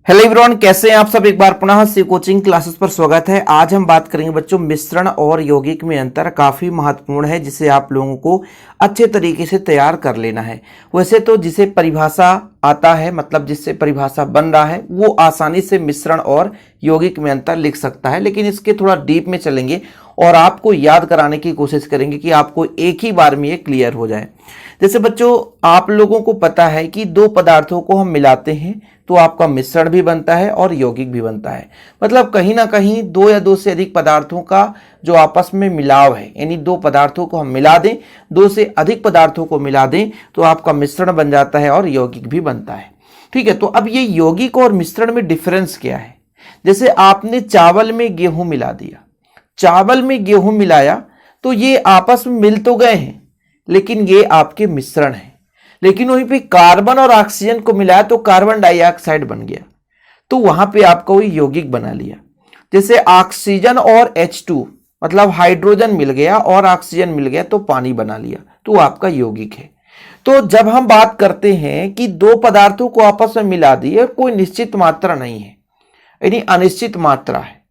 Hello everyone, कैसे हैं आप सब। एक बार पुनः सी कोचिंग क्लासेस पर स्वागत है। आज हम बात करेंगे बच्चों मिश्रण और यौगिक में अंतर काफी महत्वपूर्ण है, जिसे आप लोगों को अच्छे तरीके से तैयार कर लेना है। वैसे तो जिसे परिभाषा आता है, मतलब जिससे परिभाषा बन रहा है, वो आसानी से मिश्रण और यौगिक में अंतर लिख सकता है, लेकिन इसके थोड़ा डीप में चलेंगे और आपको याद कराने की कोशिश करेंगे कि आपको एक ही बार में ये क्लियर हो जाए। जैसे बच्चों आप लोगों को पता है कि दो पदार्थों को हम मिलाते हैं तो आपका मिश्रण भी बनता है और यौगिक भी बनता है। मतलब कहीं ना कहीं दो या दो से अधिक पदार्थों का जो आपस में मिलाव है, यानी दो पदार्थों को हम मिला दें, दो से अधिक पदार्थों को मिला दें तो आपका मिश्रण बन जाता है और यौगिक भी बनता है। ठीक है, तो अब ये यौगिक और मिश्रण में डिफरेंस क्या है। जैसे आपने चावल में गेहूं मिला दिया, चावल में गेहूं मिलाया तो ये आपस में मिल तो गए हैं, लेकिन ये आपके मिश्रण है। लेकिन वहीं पे कार्बन और ऑक्सीजन को मिलाया तो कार्बन डाइऑक्साइड बन गया, तो वहां पे आपका वही यौगिक बना लिया। जैसे ऑक्सीजन और H2 मतलब हाइड्रोजन मिल गया और ऑक्सीजन मिल गया तो पानी बना लिया, तो आपका यौगिक है। तो जब हम बात करते हैं कि दो पदार्थों को आपस में मिला दिए, कोई निश्चित मात्रा नहीं है, यानी अनिश्चित मात्रा है,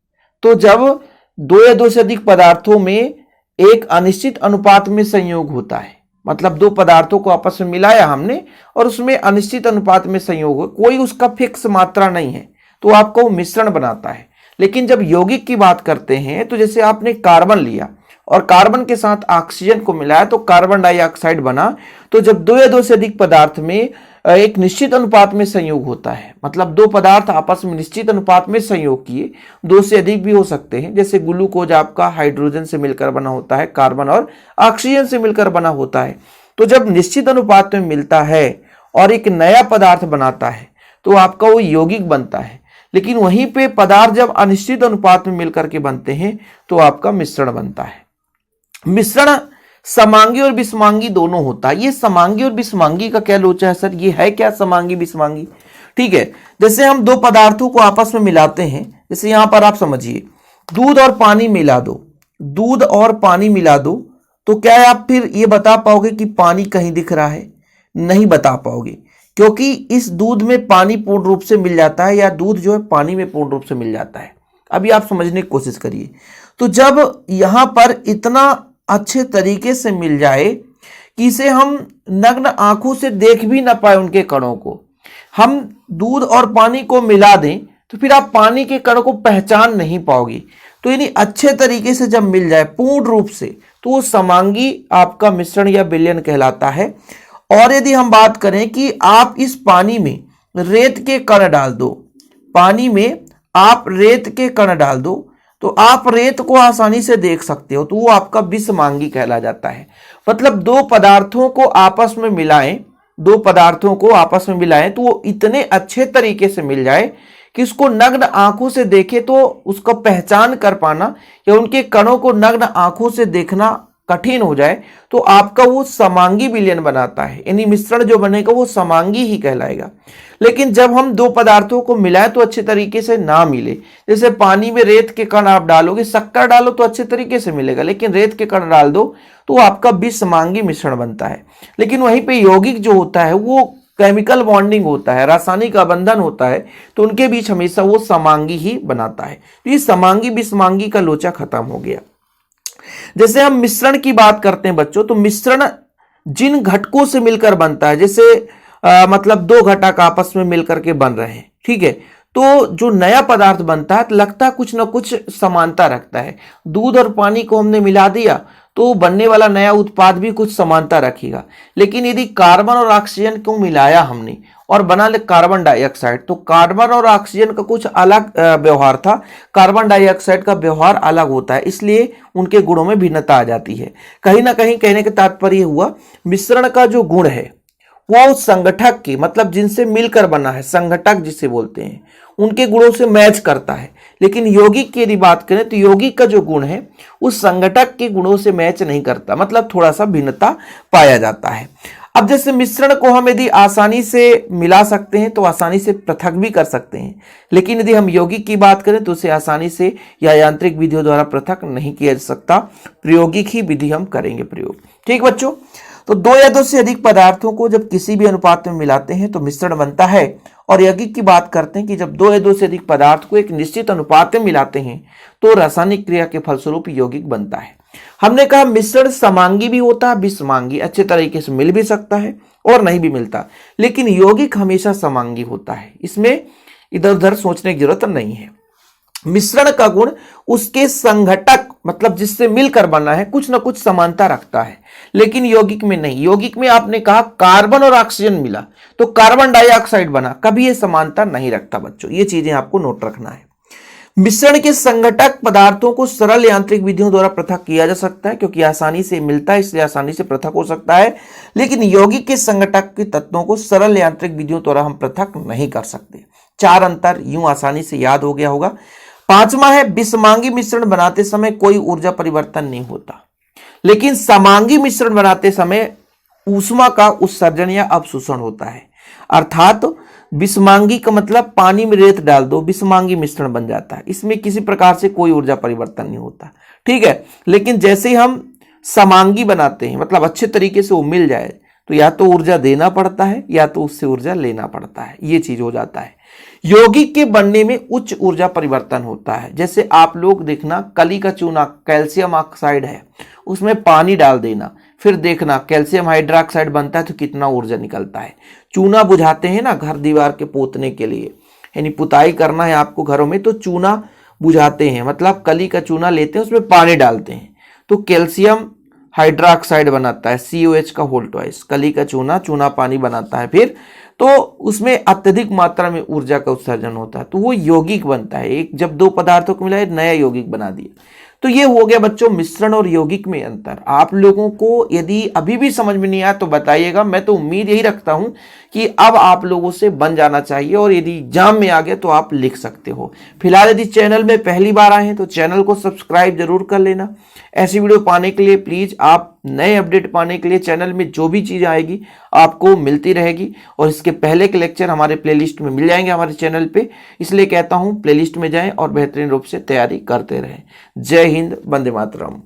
तो जब दो या दो से अधिक पदार्थों में एक अनिश्चित अनुपात में संयोग होता है, मतलब दो पदार्थों को आपस में मिलाया हमने और उसमें अनिश्चित अनुपात में संयोग हो, कोई उसका फिक्स मात्रा नहीं है, तो आपको वो मिश्रण बनाता है। लेकिन जब यौगिक की बात करते हैं तो जैसे आपने कार्बन लिया और कार्बन के साथ ऑक्सीजन को मिलाया तो कार्बन डाइऑक्साइड बना। तो जब दो या दो से अधिक पदार्थ में एक निश्चित अनुपात में संयोग होता है, मतलब दो पदार्थ आपस में निश्चित अनुपात में संयोग किए, दो से अधिक भी हो सकते हैं, जैसे ग्लूकोज आपका हाइड्रोजन से मिलकर बना होता है, कार्बन और ऑक्सीजन से मिलकर बना होता है। तो जब निश्चित अनुपात में मिलता है और एक नया पदार्थ बनाता है तो आपका वो यौगिक बनता है। लेकिन वहीं पे पदार्थ जब अनिश्चित अनुपात में मिलकर के बनते हैं तो आपका मिश्रण बनता है। मिश्रण समांगी और विषमांगी दोनों होता है। ये समांगी और विषमांगी का क्या लोचा है सर, ये है क्या समांगी विषमांगी? ठीक है, जैसे हम दो पदार्थों को आपस में मिलाते हैं, जैसे यहां पर आप समझिए दूध और पानी मिला दो, दूध और पानी मिला दो, तो क्या आप फिर ये बता पाओगे कि पानी कहीं दिख रहा है? नहीं बता पाओगे, क्योंकि इस दूध में पानी पूर्ण रूप से मिल जाता है या दूध जो है पानी में पूर्ण रूप से मिल जाता है। अभी आप समझने की कोशिश करिए। तो जब यहां पर इतना अच्छे तरीके से मिल जाए कि इसे हम नग्न आंखों से देख भी ना पाए, उनके कणों को हम दूध और पानी को मिला दें तो फिर आप पानी के कणों को पहचान नहीं पाओगे। तो यानी अच्छे तरीके से जब मिल जाए पूर्ण रूप से तो वो समांगी आपका मिश्रण या विलयन कहलाता है। और यदि हम बात करें कि आप इस पानी में रेत के कण डाल दो, पानी में आप रेत के कण डाल दो तो आप रेत को आसानी से देख सकते हो, तो वो आपका विषमांगी कहला जाता है। मतलब दो पदार्थों को आपस में मिलाएं, दो पदार्थों को आपस में मिलाएं तो वो इतने अच्छे तरीके से मिल जाए कि उसको नग्न आंखों से देखे तो उसको पहचान कर पाना या उनके कणों को नग्न आंखों से देखना कठिन हो जाए, तो आपका वो समांगी विलयन बनाता है। यानी मिश्रण जो बनेगा वो समांगी ही कहलाएगा। लेकिन जब हम दो पदार्थों को मिलाएं तो अच्छे तरीके से ना मिले, जैसे पानी में रेत के कण आप डालोगे, शक्कर डालो तो अच्छे तरीके से मिलेगा, लेकिन रेत के कण डाल दो तो आपका विषमांगी मिश्रण बनता है। लेकिन वहीं पे यौगिक जो होता है वो केमिकल बॉन्डिंग होता है, रासायनिक आबंधन होता है, तो उनके बीच हमेशा वो समांगी ही बनाता है। तो ये समांगी विषमांगी का लोचा खत्म हो गया। जैसे हम मिश्रण की बात करते हैं बच्चों, तो मिश्रण जिन घटकों से मिलकर बनता है, जैसे मतलब दो घटक आपस में मिलकर के बन रहे हैं, ठीक है, तो जो नया पदार्थ बनता है तो लगता है कुछ ना कुछ समानता रखता है। दूध और पानी को हमने मिला दिया तो बनने वाला नया उत्पाद भी कुछ समानता रखेगा। लेकिन यदि कार्बन और ऑक्सीजन को मिलाया हमने और बना ले कार्बन डाइऑक्साइड, तो कार्बन और ऑक्सीजन का कुछ अलग व्यवहार था, कार्बन डाइऑक्साइड का व्यवहार अलग होता है, इसलिए उनके गुणों में भिन्नता आ जाती है। कहीं ना कहीं कहने का तात्पर्य हुआ मिश्रण का जो गुण है वो संगठक के, मतलब जिनसे मिलकर बना है, संगठक जिसे बोलते हैं, उनके गुणों से मैच करता है। लेकिन यौगिक की यदि बात करें तो यौगिक का जो गुण है उस संगठक के गुणों से मैच नहीं करता, मतलब थोड़ा सा भिन्नता पाया जाता है। अब जैसे मिश्रण को हम यदि आसानी से मिला सकते हैं तो आसानी से पृथक भी कर सकते हैं, लेकिन यदि हम यौगिक की बात करें तो उसे आसानी से या यांत्रिक विधियों द्वारा पृथक नहीं किया जा सकता, प्रायोगिक ही विधि हम करेंगे प्रयोग। ठीक बच्चों, तो दो या दो से अधिक पदार्थों को जब किसी भी अनुपात में मिलाते हैं तो मिश्रण बनता है। और यौगिक की बात करते हैं कि जब दो या दो से अधिक पदार्थ को एक निश्चित अनुपात में मिलाते हैं तो रासायनिक क्रिया के फलस्वरूप यौगिक बनता है। हमने कहा मिश्रण समांगी भी होता है, विषमांगी, अच्छे तरीके से मिल भी सकता है और नहीं भी मिलता, लेकिन यौगिक हमेशा समांगी होता है। इसमें इधर उधर सोचने की जरूरत नहीं है। मिश्रण का गुण उसके संघटक मतलब जिससे मिलकर बना है कुछ ना कुछ समानता रखता है, लेकिन यौगिक में नहीं। यौगिक में आपने कहा कार्बन और ऑक्सीजन मिला तो कार्बन डाइऑक्साइड बना, कभी ये समानता नहीं रखता बच्चों, ये चीजें आपको नोट रखना है। मिश्रण के संघटक पदार्थों को सरल यांत्रिक विधियों द्वारा पृथक किया जा सकता है, क्योंकि आसानी से मिलता है इसलिए आसानी से पृथक हो सकता है, लेकिन यौगिक के संघटक के तत्वों को सरल यांत्रिक विधियों द्वारा हम पृथक नहीं कर सकते। 4 अंतर यूं आसानी से याद हो गया होगा। 5वां है विषमांगी मिश्रण बनाते समय कोई ऊर्जा परिवर्तन नहीं होता, लेकिन समांगी मिश्रण बनाते समय ऊष्मा का उत्सर्जन या अवशोषण होता है। अर्थात विषमांगी का मतलब पानी में रेत डाल दो, विषमांगी मिश्रण बन जाता है, इसमें किसी प्रकार से कोई ऊर्जा परिवर्तन नहीं होता, ठीक है। लेकिन जैसे ही हम समांगी बनाते हैं मतलब अच्छे तरीके से वो मिल जाए तो या तो ऊर्जा देना पड़ता है या तो उससे ऊर्जा लेना पड़ता है, ये चीज हो जाता है। यौगिक के बनने में उच्च ऊर्जा परिवर्तन होता है। जैसे आप लोग देखना कली का चूना कैल्शियम ऑक्साइड है, उसमें पानी डाल देना, फिर देखना कैल्शियम हाइड्रोक्साइड बनता है तो कितना ऊर्जा निकलता है। चूना बुझाते हैं ना घर दीवार के पोतने के लिए, यानी पुताई करना है आपको घरों में तो चूना बुझाते हैं, मतलब कली का चूना लेते हैं उसमें पानी डालते हैं तो कैल्शियम हाइड्रोक्साइड बनाता है COH का होल ट्वाइस। कली का चूना पानी बनाता है, फिर तो उसमें अत्यधिक मात्रा में ऊर्जा का उत्सर्जन होता है तो वो यौगिक बनता है। एक जब दो पदार्थों को मिला नया यौगिक बना दिया। तो ये हो गया बच्चों मिश्रण और यौगिक में अंतर। आप लोगों को यदि अभी भी समझ में नहीं आया तो बताइएगा, मैं तो उम्मीद यही रखता हूं कि अब आप लोगों से बन जाना चाहिए और यदि एग्जाम में आ गया तो आप लिख सकते हो। फिलहाल यदि चैनल में पहली बार आए हैं तो चैनल को सब्सक्राइब जरूर कर लेना। ऐसी वीडियो पाने के लिए प्लीज आप नए अपडेट पाने के लिए चैनल में जो भी चीज आएगी आपको मिलती रहेगी, और इसके पहले के लेक्चर हमारे प्लेलिस्ट में मिल जाएंगे हमारे चैनल पे। इसलिए कहता हूं प्लेलिस्ट में जाएं और बेहतरीन रूप से तैयारी करते रहें। जय हिंद, वंदे मातरम।